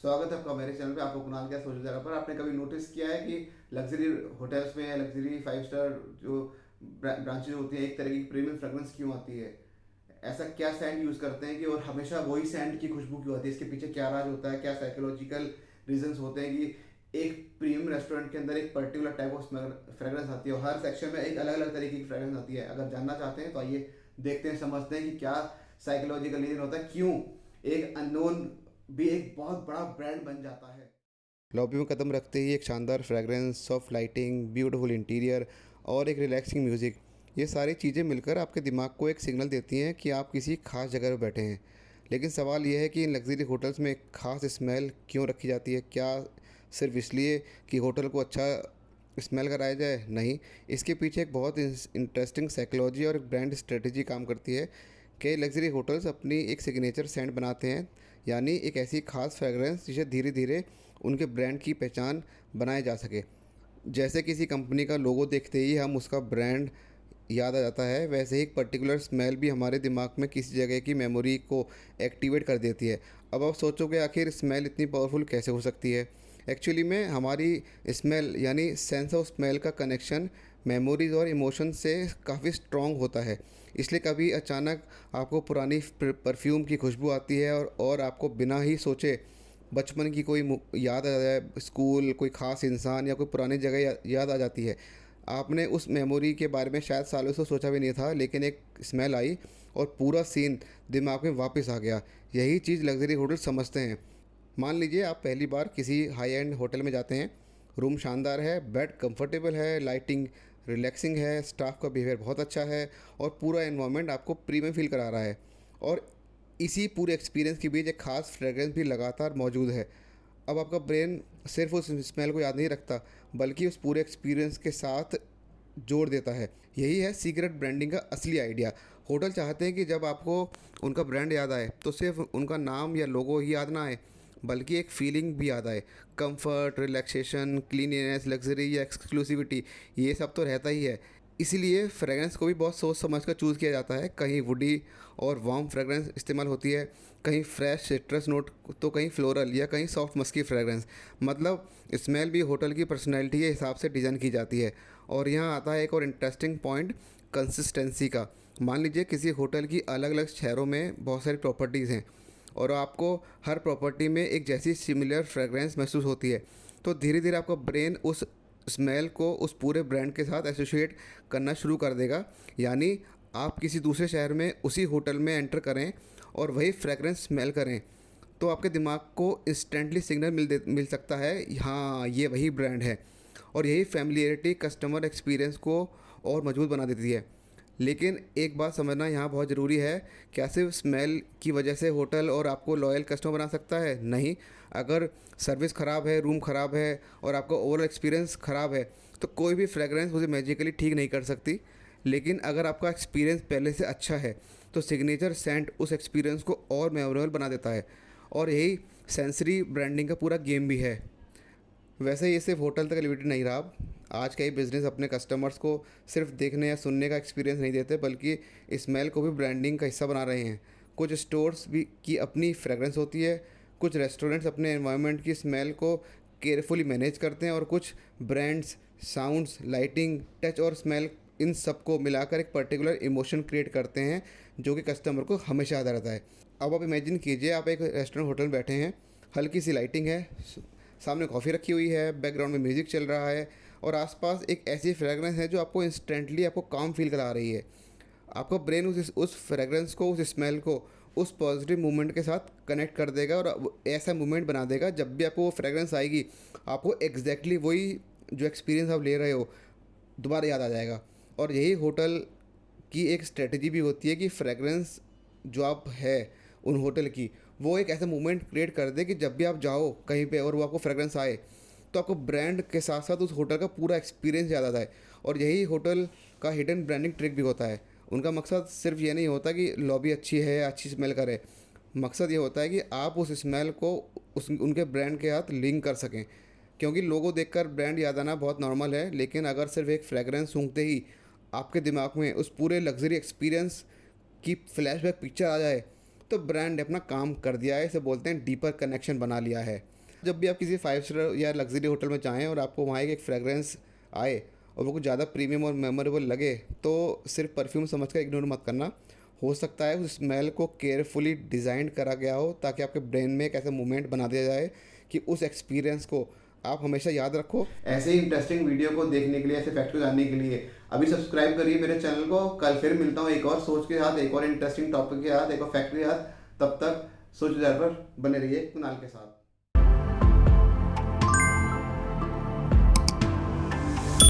स्वागत है आपका मेरे चैनल पे। आपको कुणाल क्या सोच जगह पर आपने कभी नोटिस किया है कि लग्जरी होटल्स में, लग्जरी फाइव स्टार जो ब्रांचेज होती हैं, एक तरह की प्रीमियम फ्रेग्रेंस क्यों आती है? ऐसा क्या सैंड यूज़ करते हैं कि और हमेशा वही सैंड की खुशबू क्यों आती है? इसके पीछे क्या राज होता है? क्या साइकोलॉजिकल रीजंस होते हैं कि एक प्रीमियम रेस्टोरेंट के अंदर एक पर्टिकुलर टाइप ऑफ फ्रेग्रेंस आती है और हर सेक्शन में एक अलग अलग तरीके की फ्रेग्रेंस आती है? अगर जानना चाहते हैं तो आइए देखते हैं, समझते हैं कि क्या साइकोलॉजिकल रीजन होता है, क्यों एक अननोन भी एक बहुत बड़ा ब्रांड बन जाता है। लॉबी में कदम रखते ही एक शानदार fragrance, soft lighting, beautiful interior और एक रिलैक्सिंग म्यूज़िक, ये सारी चीज़ें मिलकर आपके दिमाग को एक सिग्नल देती हैं कि आप किसी खास जगह पर बैठे हैं। लेकिन सवाल यह है कि इन लग्जरी होटल्स में एक खास स्मेल क्यों रखी जाती है? क्या सिर्फ इसलिए कि होटल को अच्छा स्मेल कराया जाए? नहीं, इसके पीछे एक बहुत इंटरेस्टिंग साइकोलॉजी और एक ब्रांड स्ट्रेटजी काम करती है। कई लग्जरी होटल्स अपनी एक सिग्नेचर सेंट बनाते हैं, यानी एक ऐसी खास फ्रेगरेंस जिसे धीरे धीरे उनके ब्रांड की पहचान बनाया जा सके। जैसे किसी कंपनी का लोगो देखते ही हम उसका ब्रांड याद आ जाता है, वैसे ही एक पर्टिकुलर स्मेल भी हमारे दिमाग में किसी जगह की मेमोरी को एक्टिवेट कर देती है। अब आप सोचोगे आखिर स्मेल इतनी पावरफुल कैसे हो सकती है? एक्चुअली में हमारी स्मेल यानी सेंस ऑफ स्मेल का कनेक्शन मेमोरीज और इमोशन से काफ़ी स्ट्रॉन्ग होता है। इसलिए कभी अचानक आपको पुरानी परफ्यूम की खुशबू आती है और आपको बिना ही सोचे बचपन की कोई याद आ जाए, स्कूल, कोई ख़ास इंसान या कोई पुरानी जगह याद आ जाती है। आपने उस मेमोरी के बारे में शायद सालों से सोचा भी नहीं था, लेकिन एक स्मेल आई और पूरा सीन दिमाग में वापस आ गया। यही चीज़ लग्जरी होटल समझते हैं। मान लीजिए आप पहली बार किसी हाई एंड होटल में जाते हैं। रूम शानदार है, बेड कंफर्टेबल है, लाइटिंग रिलैक्सिंग है, स्टाफ का बिहेवियर बहुत अच्छा है और पूरा एनवायरनमेंट आपको प्रीमियम फील करा रहा है। और इसी पूरे एक्सपीरियंस के बीच एक खास फ्रेग्रेंस भी लगातार मौजूद है। अब आपका ब्रेन सिर्फ उस स्मेल को याद नहीं रखता, बल्कि उस पूरे एक्सपीरियंस के साथ जोड़ देता है। यही है सीक्रेट ब्रांडिंग का असली आइडिया। होटल चाहते हैं कि जब आपको उनका ब्रांड याद आए तो सिर्फ उनका नाम या लोगो ही याद ना आए, बल्कि एक फीलिंग भी याद आए। कंफर्ट, रिलैक्सेशन, क्लीनिनेस, लग्जरी या एक्सक्लूसिविटी, ये सब तो रहता ही है। इसीलिए फ्रेगरेंस को भी बहुत सोच समझ कर चूज़ किया जाता है। कहीं वुडी और वार्म फ्रेगरेंस इस्तेमाल होती है, कहीं फ्रेश सिट्रस नोट, तो कहीं फ्लोरल या कहीं सॉफ्ट मस्की फ्रेगरेंस। मतलब स्मेल भी होटल की पर्सनैलिटी के हिसाब से डिज़ाइन की जाती है। और यहाँ आता है एक और इंटरेस्टिंग पॉइंट, कंसिस्टेंसी का। मान लीजिए किसी होटल की अलग अलग शहरों में बहुत सारी प्रॉपर्टीज़ हैं और आपको हर प्रॉपर्टी में एक जैसी सिमिलर फ्रेगरेंस महसूस होती है, तो धीरे धीरे आपका ब्रेन उस स्मेल को उस पूरे ब्रांड के साथ एसोसिएट करना शुरू कर देगा। यानी आप किसी दूसरे शहर में उसी होटल में एंटर करें और वही फ्रेगरेंस स्मेल करें, तो आपके दिमाग को इंस्टेंटली सिग्नल मिल सकता है, हाँ ये वही ब्रांड है। और यही फैमिलियरिटी कस्टमर एक्सपीरियंस को और मजबूत बना देती है। लेकिन एक बात समझना यहाँ बहुत ज़रूरी है, क्या सिर्फ स्मेल की वजह से होटल और आपको लॉयल कस्टमर बना सकता है? नहीं। अगर सर्विस ख़राब है, रूम ख़राब है और आपका ओवरऑल एक्सपीरियंस ख़राब है, तो कोई भी फ्रेगरेंस उसे मैजिकली ठीक नहीं कर सकती। लेकिन अगर आपका एक्सपीरियंस पहले से अच्छा है, तो सिग्नेचर सेंट उस एक्सपीरियंस को और मेमोरेबल बना देता है। और यही सेंसरी ब्रांडिंग का पूरा गेम भी है। वैसे ये सिर्फ होटल तक लिमिटेड नहीं रहा। आज कई बिजनेस अपने कस्टमर्स को सिर्फ देखने या सुनने का एक्सपीरियंस नहीं देते, बल्कि स्मेल को भी ब्रांडिंग का हिस्सा बना रहे हैं। कुछ स्टोर्स भी की अपनी फ्रेगरेंस होती है, कुछ रेस्टोरेंट्स अपने एनवायरनमेंट की स्मेल को केयरफुली मैनेज करते हैं और कुछ ब्रांड्स साउंड्स, लाइटिंग, टच और स्मेल, इन सब को मिलाकर एक पर्टिकुलर इमोशन क्रिएट करते हैं जो कि कस्टमर को हमेशा याद रहता है। अब आप इमेजिन कीजिए, आप एक रेस्टोरेंट होटल में बैठे हैं, हल्की सी लाइटिंग है, सामने कॉफ़ी रखी हुई है, बैकग्राउंड में म्यूज़िक चल रहा है और आसपास एक ऐसी फ्रेगरेंस है जो आपको इंस्टेंटली आपको काम फील करा रही है। आपका ब्रेन उस फ्रेगरेंस को, उस स्मेल को उस पॉजिटिव मूवमेंट के साथ कनेक्ट कर देगा और ऐसा मूवमेंट बना देगा, जब भी आपको वो फ्रेगरेंस आएगी आपको एग्जैक्टली वही जो एक्सपीरियंस आप ले रहे हो दोबारा याद आ जाएगा। और यही होटल की एक स्ट्रेटजी भी होती है कि फ्रेगरेंस जो आप है उन होटल की, वो एक ऐसा मोमेंट क्रिएट कर दे कि जब भी आप जाओ कहीं पे और वो आपको फ्रेगरेंस आए, तो आपको ब्रांड के साथ साथ उस होटल का पूरा एक्सपीरियंस याद आता है। और यही होटल का हिडन ब्रांडिंग ट्रिक भी होता है। उनका मकसद सिर्फ ये नहीं होता कि लॉबी अच्छी है, अच्छी स्मेल करे। मकसद ये होता है कि आप उस स्मेल को उस उनके ब्रांड के साथ लिंक कर सकें। क्योंकि लोगों देखकर ब्रांड याद आना बहुत नॉर्मल है, लेकिन अगर सिर्फ एक फ्रेगरेंस सूंघते ही आपके दिमाग में उस पूरे लग्जरी एक्सपीरियंस की फ्लैशबैक पिक्चर आ जाए, तो ब्रांड ने अपना काम कर दिया है। इसे बोलते हैं डीपर कनेक्शन बना लिया है। जब भी आप किसी 5 स्टार या लग्जरी होटल में जाएँ और आपको वहाँ एक फ्रेगरेंस आए और वो कुछ ज़्यादा प्रीमियम और मेमोरेबल लगे, तो सिर्फ परफ्यूम समझ कर इग्नोर मत करना। हो सकता है उस स्मेल को केयरफुली डिज़ाइन करा गया हो ताकि आपके ब्रेन में एक ऐसा मोमेंट बना दिया जाए कि उस एक्सपीरियंस को आप हमेशा याद रखो। ऐसे ही इंटरेस्टिंग वीडियो को देखने के लिए, ऐसे फैक्ट को जानने के लिए अभी सब्सक्राइब करिए मेरे चैनल को। कल फिर मिलता हूँ एक और सोच के साथ, एक और इंटरेस्टिंग टॉपिक के साथ, एक और फैक्ट के साथ। तब तक सोच विचार पर बने रहिए कुणाल के साथ।